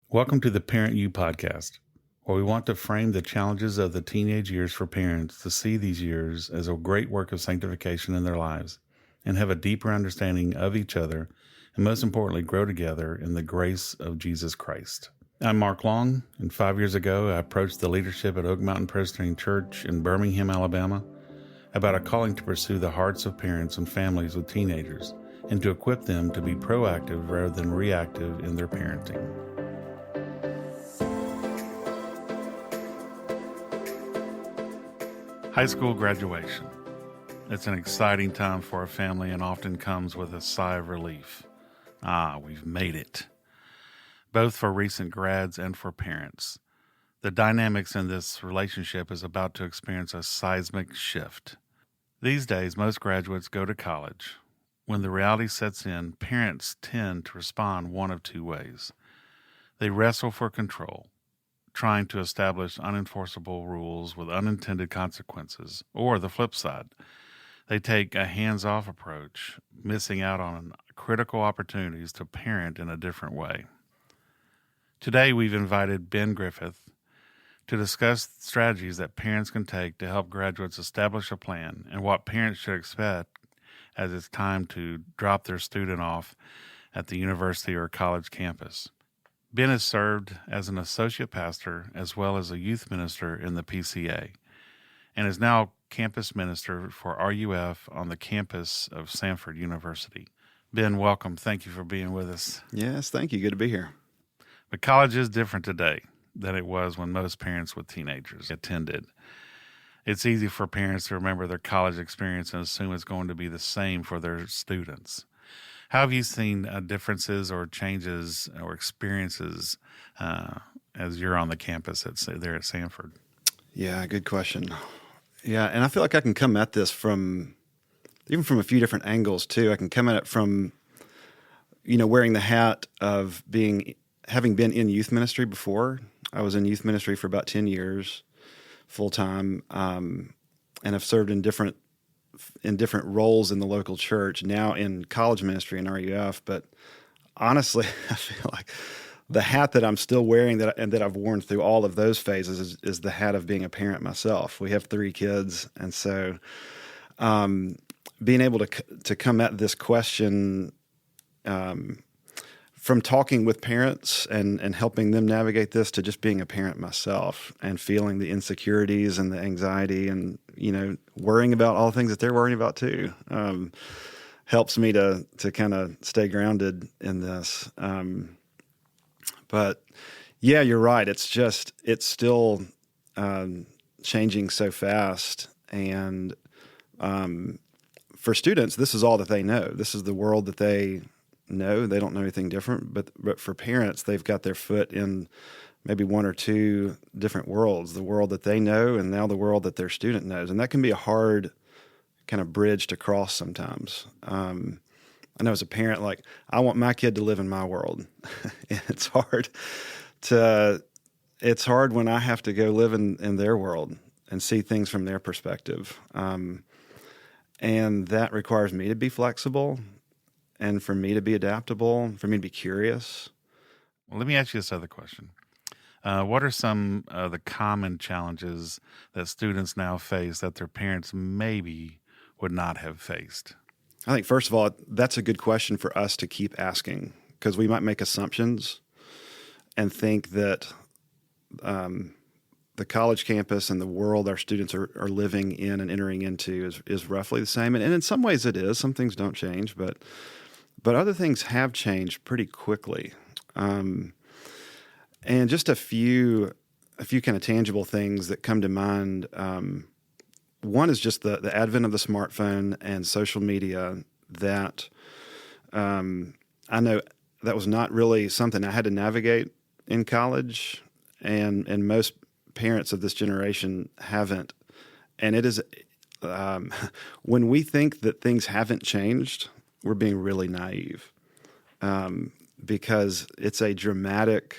Welcome to the Parent You podcast, where we want to frame the challenges of the teenage years for parents to see these years as a great work of sanctification in their lives and have a deeper understanding of each other and, most importantly, grow together in the grace of Jesus Christ. I'm Mark Long, and 5 years ago I approached the leadership at Oak Mountain Presbyterian Church in Birmingham, Alabama, about a calling to pursue the hearts of parents and families with teenagers and to equip them to be proactive rather than reactive in their parenting. High school graduation. It's an exciting time for a family and often comes with a sigh of relief. We've made it. Both for recent grads and for parents. The dynamics in this relationship is about to experience a seismic shift. These days, most graduates go to college. When the reality sets in, parents tend to respond one of two ways. They wrestle for control, trying to establish unenforceable rules with unintended consequences, or the flip side. They take a hands-off approach, missing out on critical opportunities to parent in a different way. Today, we've invited Ben Griffith to discuss strategies that parents can take to help graduates establish a plan and what parents should expect as it's time to drop their student off at the university or college campus. Ben has served as an associate pastor as well as a youth minister in the PCA and is now campus minister for RUF on the campus of Samford University. Ben, welcome. Thank you for being with us. Yes, thank you. Good to be here. But college is different today than it was when most parents with teenagers attended. It's easy for parents to remember their college experience and assume it's going to be the same for their students. How have you seen differences or changes or experiences as you're on the campus there at Samford? Yeah, good question. Yeah, and I feel like I can come at this from a few different angles too. I can come at it from, wearing the hat of having been in youth ministry before. I was in youth ministry for about 10 years, full time, and have served in different roles in the local church, now in college ministry in RUF. But honestly, I feel like the hat that I'm still wearing that I've worn through all of those phases is the hat of being a parent myself. We have 3 kids. And so being able to come at this question from talking with parents and helping them navigate this to just being a parent myself and feeling the insecurities and the anxiety and, worrying about all the things that they're worrying about too, helps me to kind of stay grounded in this. But yeah, you're right. It's still changing so fast. And for students, this is all that they know. This is the world that they know. They don't know anything different. But for parents, they've got their foot in maybe 1 or 2 different worlds, the world that they know and now the world that their student knows. And that can be a hard kind of bridge to cross sometimes. I know as a parent, like, I want my kid to live in my world. And it's hard when I have to go live in their world and see things from their perspective. And that requires me to be flexible and for me to be adaptable, for me to be curious. Well, let me ask you this other question. What are some of the common challenges that students now face that their parents maybe would not have faced? I think, first of all, that's a good question for us to keep asking, because we might make assumptions and think that the college campus and the world our students are living in and entering into is roughly the same. And in some ways it is. Some things don't change, but other things have changed pretty quickly. And just a few kind of tangible things that come to mind. One is just the advent of the smartphone and social media that I know that was not really something I had to navigate in college, and most parents of this generation haven't. And it is when we think that things haven't changed, we're being really naive, because it's a dramatic,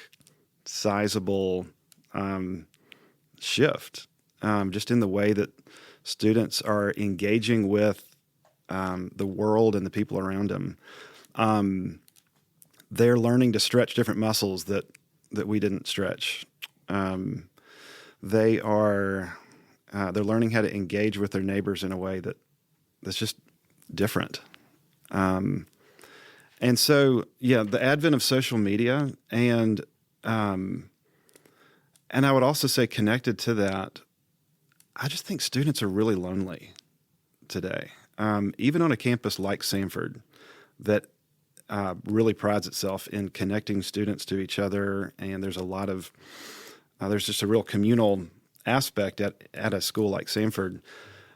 sizable shift just in the way that students are engaging with the world and the people around them. They're learning to stretch different muscles that that we didn't stretch. They are they're learning how to engage with their neighbors in a way that's just different. And so, yeah, the advent of social media and I would also say connected to that, I just think students are really lonely today. Even on a campus like Samford that really prides itself in connecting students to each other, and there's a lot of there's just a real communal aspect at a school like Samford.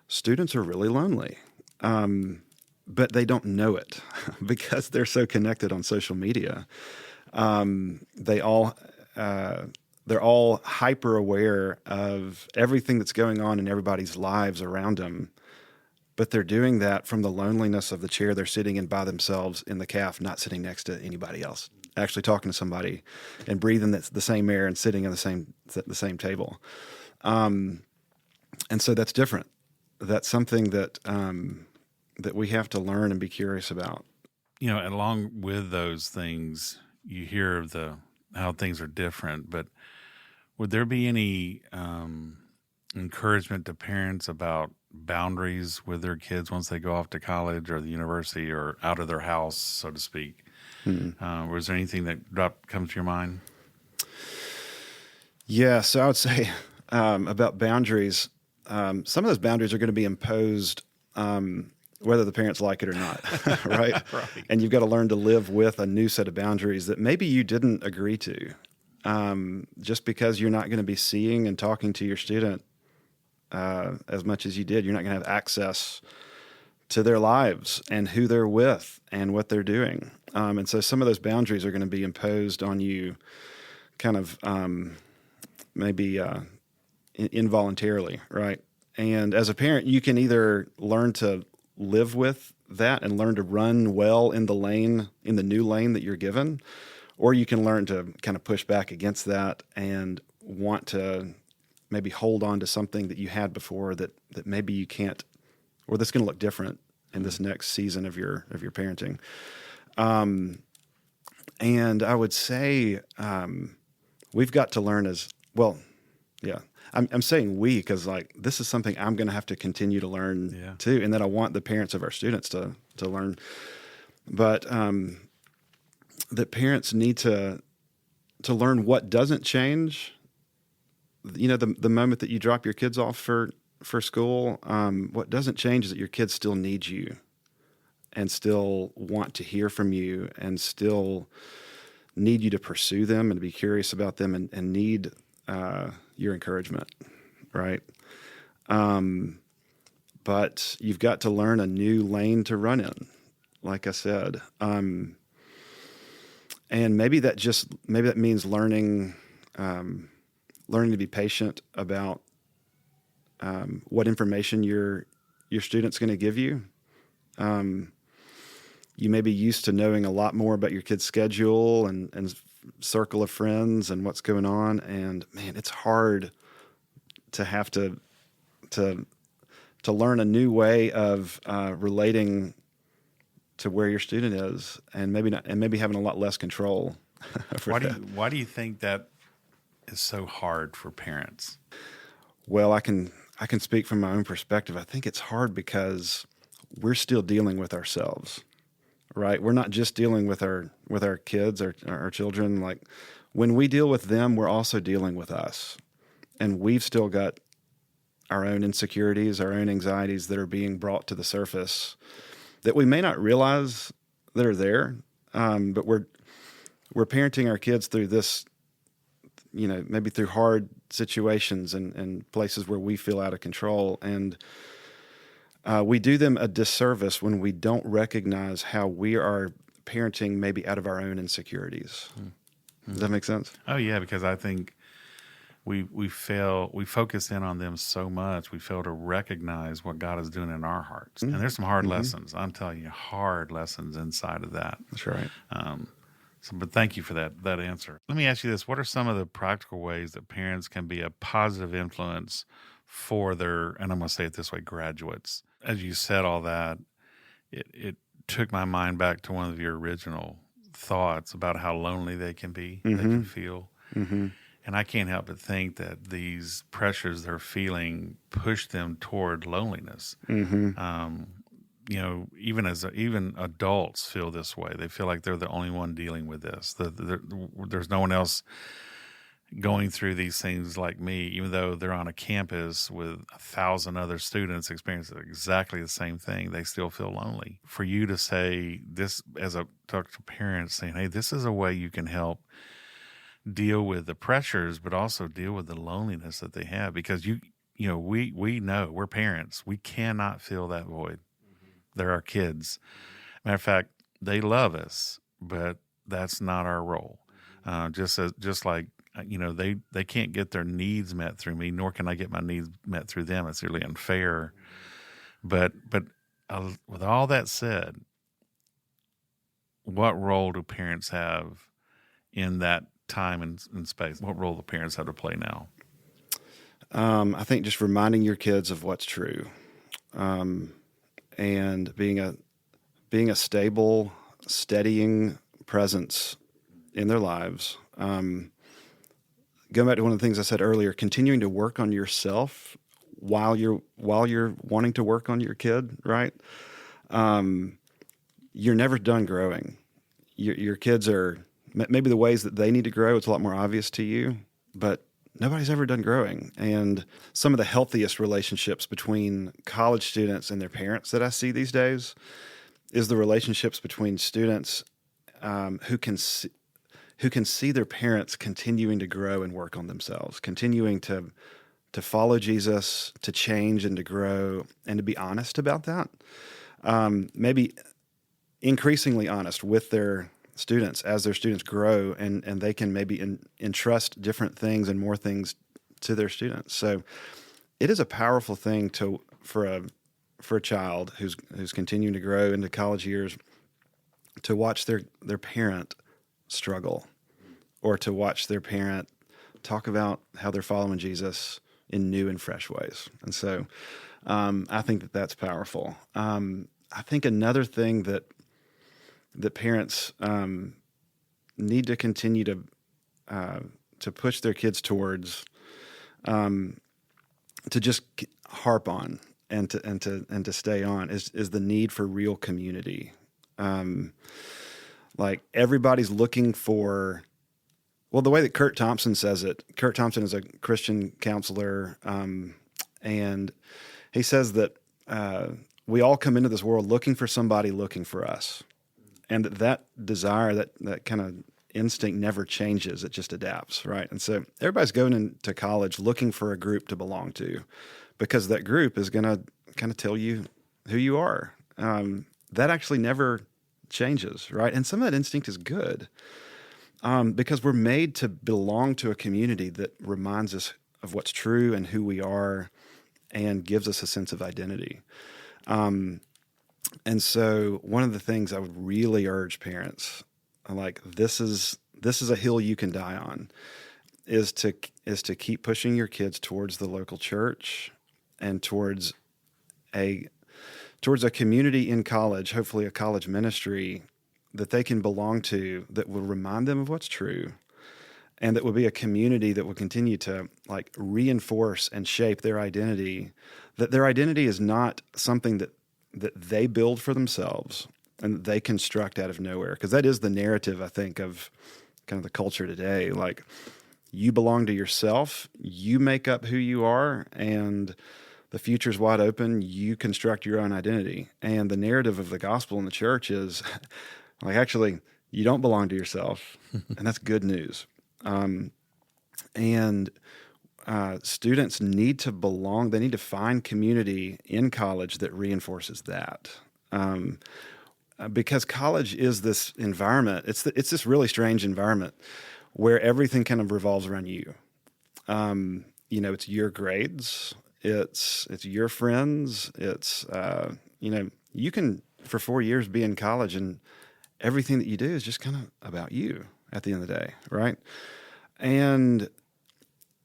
Students are really lonely, but they don't know it because they're so connected on social media. They're all hyper aware of everything that's going on in everybody's lives around them. But they're doing that from the loneliness of the chair they're sitting in by themselves in the caf, not sitting next to anybody else, actually talking to somebody and breathing the same air and sitting on the same table. And so that's different. That's something that that we have to learn and be curious about. Along with those things, you hear of how things are different, but would there be any encouragement to parents about boundaries with their kids once they go off to college or the university or out of their house, so to speak? Was there anything that comes to your mind? Yeah, so I would say about boundaries, some of those boundaries are going to be imposed whether the parents like it or not, right? Right. And you've got to learn to live with a new set of boundaries that maybe you didn't agree to. Just because you're not going to be seeing and talking to your student as much as you did, you're not going to have access to their lives and who they're with and what they're doing. And so some of those boundaries are going to be imposed on you kind of maybe involuntarily, right? And as a parent, you can either learn to live with that and learn to run well in the new lane that you're given, or you can learn to kind of push back against that and want to maybe hold on to something that you had before that maybe you can't, or that's going to look different in this next season of your parenting. And I would say we've got to learn as well. Yeah, I'm saying we because this is something I'm going to have to continue to learn too, and that I want the parents of our students to learn. But that parents need to learn what doesn't change. The moment that you drop your kids off for school, what doesn't change is that your kids still need you and still want to hear from you and still need you to pursue them and to be curious about them and need your encouragement, right? But you've got to learn a new lane to run in, like I said. And maybe that means learning to be patient about what information your student's going to give you. You may be used to knowing a lot more about your kid's schedule and circle of friends and what's going on, and man, it's hard to have to learn a new way of relating to where your student is, and maybe having a lot less control. Why do you think that is so hard for parents? Well, I can speak from my own perspective. I think it's hard because we're still dealing with ourselves, right? We're not just dealing with our kids or our children. Like when we deal with them, we're also dealing with us, and we've still got our own insecurities, our own anxieties that are being brought to the surface that we may not realize that are there. But we're parenting our kids through this, maybe through hard situations and places where we feel out of control. And we do them a disservice when we don't recognize how we are parenting maybe out of our own insecurities. Mm-hmm. Does that make sense? Oh, yeah, because I think we focus in on them so much, we fail to recognize what God is doing in our hearts. Mm-hmm. And there's some hard lessons. I'm telling you, hard lessons inside of that. That's right. But thank you for that answer. Let me ask you this. What are some of the practical ways that parents can be a positive influence for their, and I'm going to say it this way, graduates? As you said all that, it took my mind back to one of your original thoughts about how lonely they can be, they can feel. And I can't help but think that these pressures they're feeling push them toward loneliness. Even adults feel this way. They feel like they're the only one dealing with this. There's no one else going through these things like me, even though they're on a campus with 1,000 other students experiencing exactly the same thing. They still feel lonely. For you to say this talk to parents saying, hey, this is a way you can help deal with the pressures, but also deal with the loneliness that they have, because we know, we're parents. We cannot fill that void. They're our kids. Matter of fact, they love us, but that's not our role. Just like they can't get their needs met through me, nor can I get my needs met through them. It's really unfair. But with all that said, what role do parents have in that time and space? What role do parents have to play now? I think just reminding your kids of what's true, and being a stable, steadying presence in their lives. Going back to one of the things I said earlier, continuing to work on yourself while you're wanting to work on your kid, right? You're never done growing. Your kids are maybe the ways that they need to grow. It's a lot more obvious to you, but nobody's ever done growing. And some of the healthiest relationships between college students and their parents that I see these days is the relationships between students who can see their parents continuing to grow and work on themselves, continuing to follow Jesus, to change and to grow, and to be honest about that. Maybe increasingly honest with their students as their students grow, and they can maybe entrust different things and more things to their students. So it is a powerful thing for a child who's continuing to grow into college years to watch their parent struggle, or to watch their parent talk about how they're following Jesus in new and fresh ways. And so I think that's powerful. I think another thing that parents need to continue to push their kids towards, to just harp on and to stay on is the need for real community. Like everybody's looking for, well, the way that Kurt Thompson says it. Kurt Thompson is a Christian counselor, and he says that we all come into this world looking for somebody looking for us. And that desire, that kind of instinct never changes. It just adapts, right? And so everybody's going into college looking for a group to belong to, because that group is going to kind of tell you who you are. That actually never changes, right? And some of that instinct is good, because we're made to belong to a community that reminds us of what's true and who we are and gives us a sense of identity. And so one of the things I would really urge parents, like this is a hill you can die on, is to keep pushing your kids towards the local church and towards a community in college, hopefully a college ministry that they can belong to, that will remind them of what's true, and that will be a community that will continue to like reinforce and shape their identity, that their identity is not something that they build for themselves and that they construct out of nowhere. Because that is the narrative, I think, of kind of the culture today. Like, you belong to yourself, you make up who you are, and the future's wide open. You construct your own identity. And the narrative of the gospel in the church is like, actually, you don't belong to yourself, and that's good news. Students need to belong. They need to find community in college that reinforces that. Because college is this environment. It's this really strange environment where everything kind of revolves around you. It's your grades. It's your friends. It's, you can, for 4 years, be in college and everything that you do is just kind of about you at the end of the day, right? And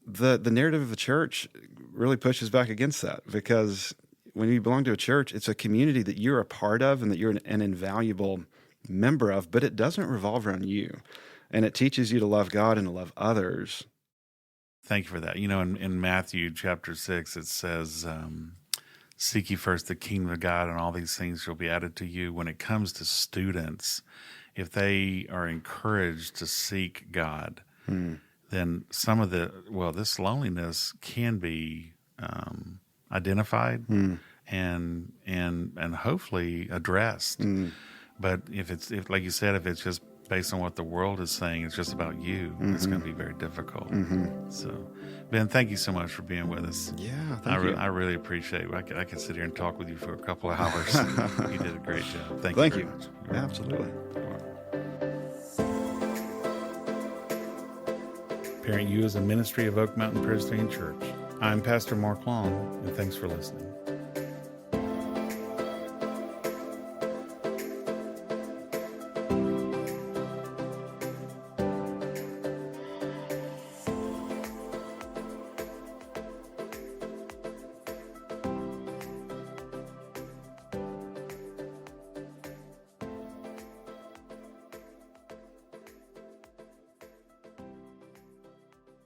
the narrative of the church really pushes back against that, because when you belong to a church, it's a community that you're a part of and that you're an invaluable member of, but it doesn't revolve around you. and it teaches you to love God and to love others. Thank you for that. In Matthew chapter 6, it says, seek ye first the kingdom of God, and all these things shall be added to you. When it comes to students, if they are encouraged to seek God, then some of this loneliness can be identified and hopefully addressed. But if like you said, if it's just based on what the world is saying, it's just about you, it's going to be very difficult. So, Ben, thank you so much for being with us. Yeah, thank you. I really appreciate it. I could sit here and talk with you for a couple of hours. You did a great job. Thank you very much. Yeah, absolutely. Parent U is a ministry of Oak Mountain Presbyterian Church. I'm Pastor Mark Long, and thanks for listening.